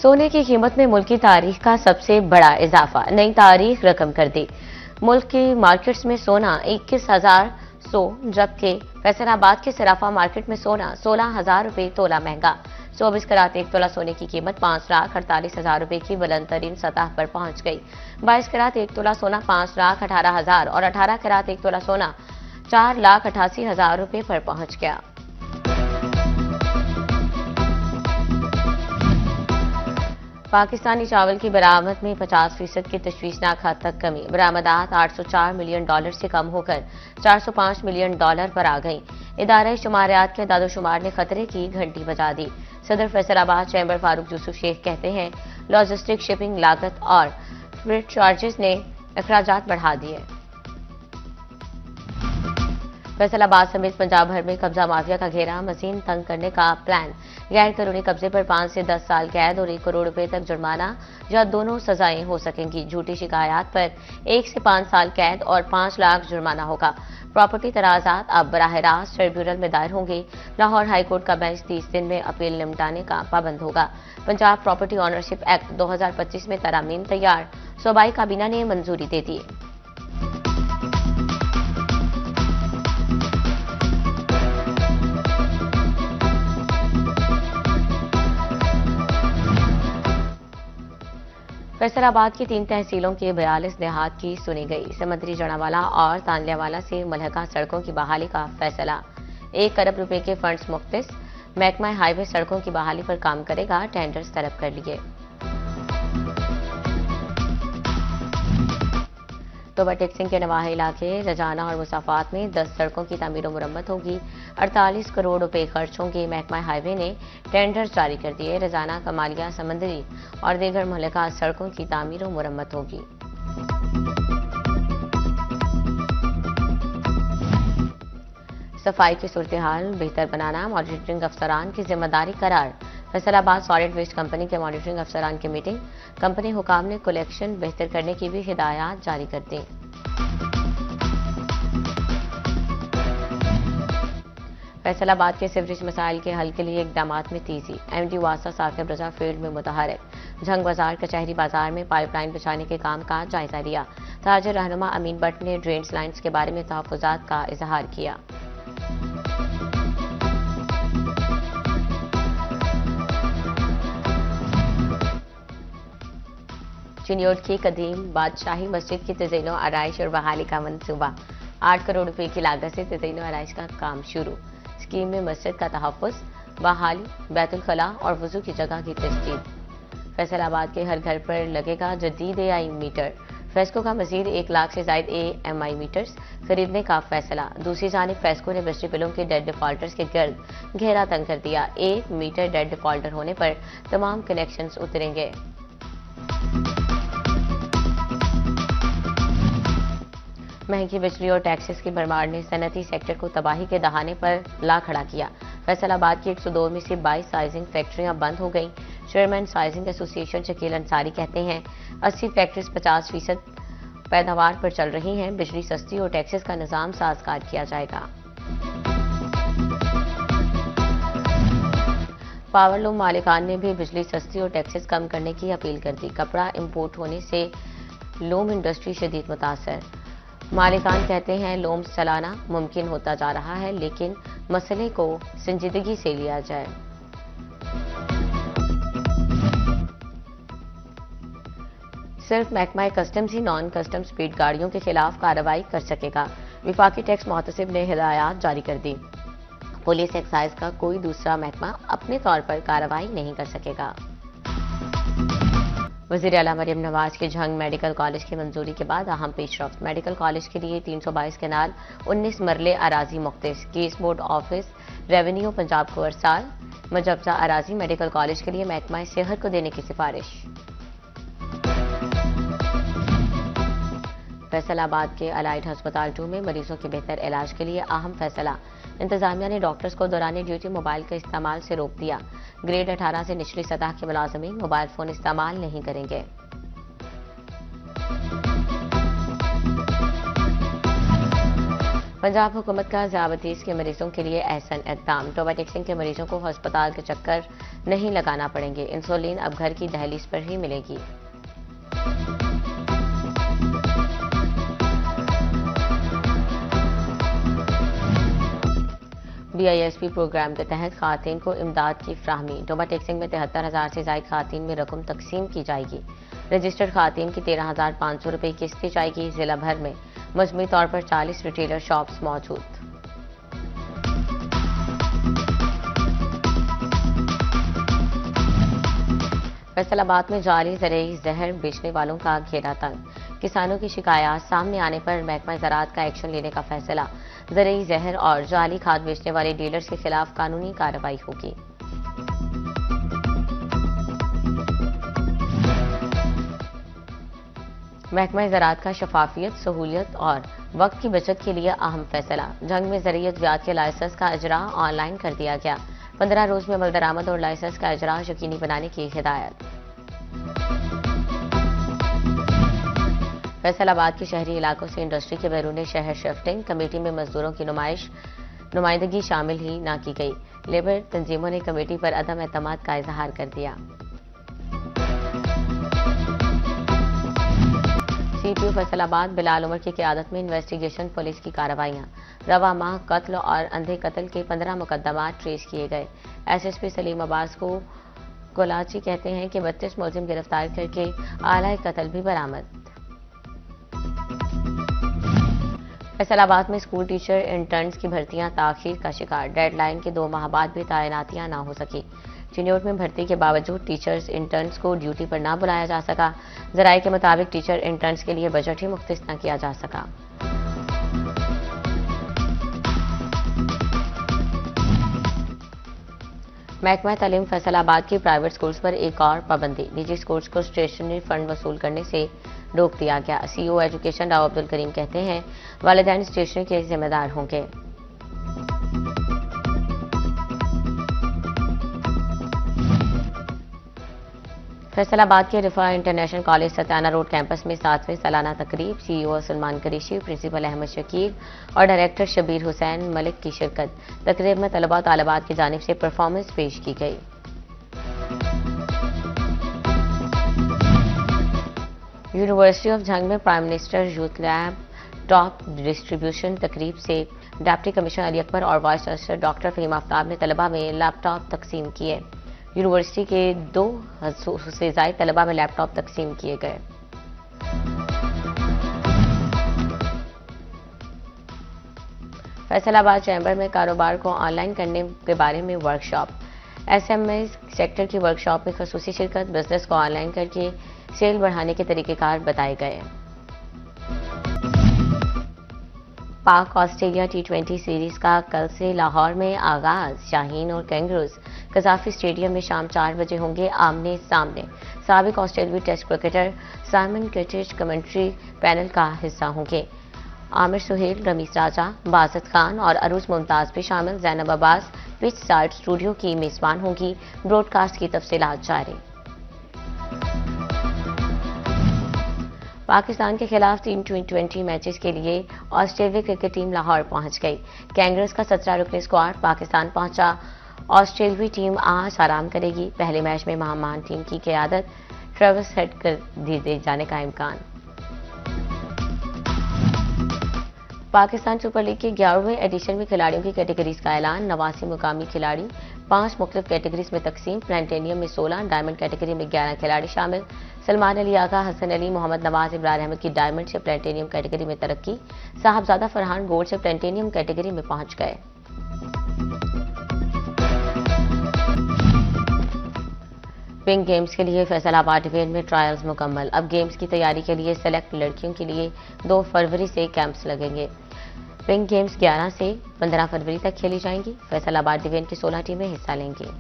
सोने की कीमत में मुल्क की तारीख का सबसे बड़ा इजाफा, नई तारीख रकम कर दी। मुल्क की मार्केट्स में सोना 21,100, जबकि फैसलाबाद के सराफा मार्केट में सोना 16,000 रुपये तोला महंगा। 24 करात 1 तोला सोने की कीमत 5,48,000 रुपये की बुलंद तरीन सतह पर पहुंच गई। 22 करात 1 तोला सोना 5,18,000 और 18 करात 1 तोला सोना 4,88,000 रुपये पर पहुंच गया। पाकिस्तानी चावल की बरामद में 50% की तशवीशनाक हद तक कमी। बरामदात $804 मिलियन से कम होकर $405 मिलियन पर आ गई। इदारा शुमारियात के दादोशुमार ने खतरे की घंटी बजा दी। सदर फैसलाबाद चैम्बर फारूक यूसुफ शेख कहते हैं, लॉजिस्टिक, शिपिंग लागत और फ्रेट चार्जेस ने अखराजात बढ़ा दिए। फैसलाबाद समेत पंजाब भर में कब्जा माफिया का घेरा, मजीद तंग करने का प्लान। गैर कानूनी कब्जे पर 5 से 10 साल कैद और 1 करोड़ रुपए तक जुर्माना या दोनों सजाएं हो सकेंगी। झूठी शिकायत पर 1 से 5 साल कैद और 5 लाख जुर्माना होगा। प्रॉपर्टी तनाजात अब बराह रास्त ट्रिब्यूनल में दायर होंगे। लाहौर हाईकोर्ट का बेंच 30 दिन में अपील निपटाने का पाबंद होगा। पंजाब प्रॉपर्टी ऑनरशिप एक्ट 2025 में तरामीम तैयार, सूबाई काबीना ने मंजूरी दे दी। फैसलाबाद की 3 तहसीलों के 42 देहात की सुनी गई। समंदरी जनावाला और तांदलियावाला से मुल्हका सड़कों की बहाली का फैसला। 1 अरब रुपए के फंड्स मुख्तस। महकमा हाईवे सड़कों की बहाली पर काम करेगा, टेंडर्स तलब कर लिए। तोबा टेक्सिंग के नवाहे इलाके रजाना और मुसाफात में 10 सड़कों की तामीर मुरम्मत होगी। 48 करोड़ रुपए खर्च होंगे। महकमा हाईवे ने टेंडर जारी कर दिए। रजाना, कमालिया, समंदरी और दीगर मुल्हका सड़कों की तामीर मुरम्मत होगी। सफाई की सूरत हाल बेहतर बनाना मॉनिटरिंग अफसरान की जिम्मेदारी करार। फैसलाबाद सॉलिड वेस्ट कंपनी के मॉनिटरिंग अफसरान की मीटिंग। कंपनी हुकाम ने कलेक्शन बेहतर करने की भी हिदायत जारी कर दी। फैसलाबाद के सीवरेज मसाइल के हल के लिए इकदाम में तेजी। एमडी वासा साकिब रजा फील्ड में मुतहरक। झंग बाजार कचहरी बाजार में पाइपलाइन बिछाने के काम का जायजा लिया। ताजर रहनुमा अमीन भट्ट ने ड्रेन्स लाइन्स के बारे में तहफ्फुजात का इजहार किया। चिन्योट की कदीम बादशाही मस्जिद की तज़ीनो आराइश और बहाली का मंसूबा। 8 करोड़ रुपए की लागत से तज़ीनो आराइश का काम शुरू। स्कीम में मस्जिद का तहफ़्फ़ुज़, बहाली, बैतुल खला और वजू की जगह की तशदीद। फैसलाबाद के हर घर पर लगेगा जदीद एआई मीटर। फेस्को का मजीद 1 लाख से ज्यादा एएमआई मीटर्स खरीदने का फैसला। दूसरी जानिब फेस्को ने बिजली बिलों के डेड डिफॉल्टर्स के गर्द घेरा तंग कर दिया। 1 मीटर डेड डिफॉल्टर होने पर तमाम कनेक्शंस उतरेंगे। महंगी बिजली और टैक्सेस की भरमार ने सनती सेक्टर को तबाही के दहाने पर ला खड़ा किया। फैसलाबाद की 102 में से 22 साइजिंग फैक्ट्रियां बंद हो गईं। Chairman sizing association Shakeel Ansari कहते हैं, 80 फैक्ट्रीज 50% पैदावार पर चल रही हैं। बिजली सस्ती और टैक्सेस का निजाम साजगार किया जाएगा। पावरलूम मालिकान ने भी बिजली सस्ती और टैक्सेस कम करने की अपील कर दी। कपड़ा इंपोर्ट होने से लूम इंडस्ट्री शदीद मुतासर। मालिकान कहते हैं, लूम चलाना मुमकिन होता जा रहा है, लेकिन मसले को संजीदगी से लिया जाए। सिर्फ महकमा कस्टम्स ही नॉन कस्टम स्पीड गाड़ियों के खिलाफ कार्रवाई कर सकेगा। विफाकी टैक्स मुहतसिब ने हिदायत जारी कर दी। पुलिस एक्साइज का कोई दूसरा महकमा अपने तौर पर कार्रवाई नहीं कर सकेगा। वज़ीर आला मरियम नवाज के झंग मेडिकल कॉलेज की मंजूरी के बाद अहम पेशरफ्त। मेडिकल कॉलेज के लिए 322 केनाल 19 मरले अराजी मुख्तस। Case board office revenue Punjab को अरसाल। मुजवजा अराजी मेडिकल कॉलेज के लिए महकमा सेहत को देने की सिफारिश। फैसलाबाद के अलाइड अस्पताल 2 में मरीजों के बेहतर इलाज के लिए अहम फैसला। इंतजामिया ने डॉक्टर्स को दौरान ड्यूटी मोबाइल के इस्तेमाल से रोक दिया। ग्रेड 18 से निचली सतह के मुलाजमीन मोबाइल फोन इस्तेमाल नहीं करेंगे। पंजाब हुकूमत का ज़ियाबतीस के मरीजों के लिए एहसन इक़दाम। टोबाटेक्सिन के मरीजों को अस्पताल के चक्कर नहीं लगाना पड़ेंगे। इंसुलिन अब घर की दहलीज पर ही मिलेगी। BISP प्रोग्राम के तहत खातून को इमदाद की फ्राहमी। टोबाटेक्सिन में 73,000 से ज़ायद खातून में रकम तकसीम की जाएगी। रजिस्टर्ड खातून की 13,500 रुपये किस्त दी जाएगी। जिला भर में मजमूई तौर पर 40 रिटेलर शॉप्स मौजूद। फैसलाबाद में जाली ज़रूरी जहर बेचने वालों का घेरा तंग। किसानों की शिकायत सामने आने पर महकमा ज़राअत का एक्शन लेने का फैसला। ज़रूरी जहर और जाली खाद बेचने वाले डीलर्स के खिलाफ कानूनी कार्रवाई होगी। महकमा ज़राअत का शफाफियत, सहूलियत और वक्त की बचत के लिए अहम फैसला। जंग में ज़रियत व्यात के लाइसेंस का इजरा ऑनलाइन कर दिया गया। 15 रोज में अमल दरामद और लाइसेंस का इजरा यकीनी बनाने की हिदायत। फैसलाबाद के शहरी इलाकों से इंडस्ट्री के बैरून शहर शिफ्टिंग कमेटी में मजदूरों की नुमाइंदगी शामिल ही न की गई। लेबर तंजीमों ने कमेटी पर अदम एतमाद का इजहार कर दिया। CPO फैसलाबाद बिलाल उमर की क़यादत में इन्वेस्टिगेशन पुलिस की कार्रवाइयां। रवा माह कत्ल और अंधे कत्ल के 15 मुकदमात ट्रेस किए गए। SSP सलीम अब्बास को कोलाची कहते हैं कि 32 मुलजिम गिरफ्तार करके आला कत्ल भी बरामद। फैसलाबाद में स्कूल टीचर इंटर्न्स की भर्तियां ताखीर का शिकार। डेडलाइन के 2 माह बाद भी तैनातियां ना हो सकी। चिन्योट में भर्ती के बावजूद टीचर्स इंटर्न्स को ड्यूटी पर ना बुलाया जा सका। जराये के मुताबिक टीचर इंटर्न्स के लिए बजट ही मुख्तस न किया जा सका। महकमा तालीम फैसलाबाद की प्राइवेट स्कूल्स पर एक और पाबंदी। निजी स्कूल्स को स्टेशनरी फंड वसूल करने से रोक दिया गया। CEO एजुकेशन राव अब्दुल करीम कहते हैं वालिदैन स्टेशनरी के जिम्मेदार होंगे। फैसलाबाद के रिफा इंटरनेशनल कॉलेज सत्याना रोड कैंपस में 7वें सालाना तकरीब। CEO सलमान कुरैशी, प्रिंसिपल अहमद शकील और डायरेक्टर शबीर हुसैन मलिक की शिरकत। तकरीब में तलबा तालिबात की जानिब से परफॉर्मेंस पेश की गई। यूनिवर्सिटी ऑफ झंग में prime minister youth lab top distribution तकरीब से डिप्टी कमिश्नर अली अकबर और vice chancellor doctor Fahim Aftab ने तलबा में लैपटॉप तकसीम किए। यूनिवर्सिटी के 200 से ज़ायद तलबा में लैपटॉप तकसीम किए गए। फैसलाबाद चैम्बर में कारोबार को ऑनलाइन करने के बारे में वर्कशॉप। SME सेक्टर की वर्कशॉप में खसूसी शिरकत। बिजनेस को ऑनलाइन करके सेल बढ़ाने के तरीक़ेकार बताए गए। पाक ऑस्ट्रेलिया T20 सीरीज का कल से लाहौर में आगाज। शाहीन और कैंगरूज कजाफी स्टेडियम में शाम 4 बजे होंगे आमने सामने। साबिक ऑस्ट्रेलियाई test cricketer Simon Katich commentary panel का हिस्सा होंगे। आमिर सुहेल, रमीज राजा, बासित खान और अरूज मुमताज भी शामिल। Zainab Abbas pitch side studio की मेजबान होंगी। ब्रॉडकास्ट की तफसीलात जारी। पाकिस्तान के खिलाफ 3 T20 मैचेस के लिए ऑस्ट्रेलिया क्रिकेट टीम लाहौर पहुंच गई। कैंगरस का 17 रुकनी स्क्वाड पाकिस्तान पहुंचा। ऑस्ट्रेलियाई टीम आज आराम करेगी। पहले मैच में मेहमान टीम की क़यादत ट्रेविस हेड कर दिए जाने का इम्कान। पाकिस्तान सुपर लीग के 11वें एडिशन में खिलाड़ियों की कैटेगरीज का ऐलान। 89 मुकामी खिलाड़ी 5 मुख्तलिफ कैटेगरीज में तकसीम। प्लेटिनियम में 16, डायमंड कैटेगरी में 11 खिलाड़ी शामिल। सलमान अली आगा, हसन अली, मोहम्मद नवाज, इब्रार अहमद की डायमंड से प्लेटिनियम कैटेगरी में तरक्की। साहबजादा फरहान गोल्ड से प्लेटिनियम कैटेगरी में पहुंच गए। पिंक गेम्स के लिए फैसलाबाद डिवीजन में ट्रायल्स मुकम्मल। अब गेम्स की तैयारी के लिए सेलेक्ट लड़कियों के लिए 2 फरवरी से कैंप्स लगेंगे। पिंक गेम्स 11 से 15 फरवरी तक खेली जाएंगी। फैसलाबाद डिवीजन की 16 टीमें हिस्सा लेंगी।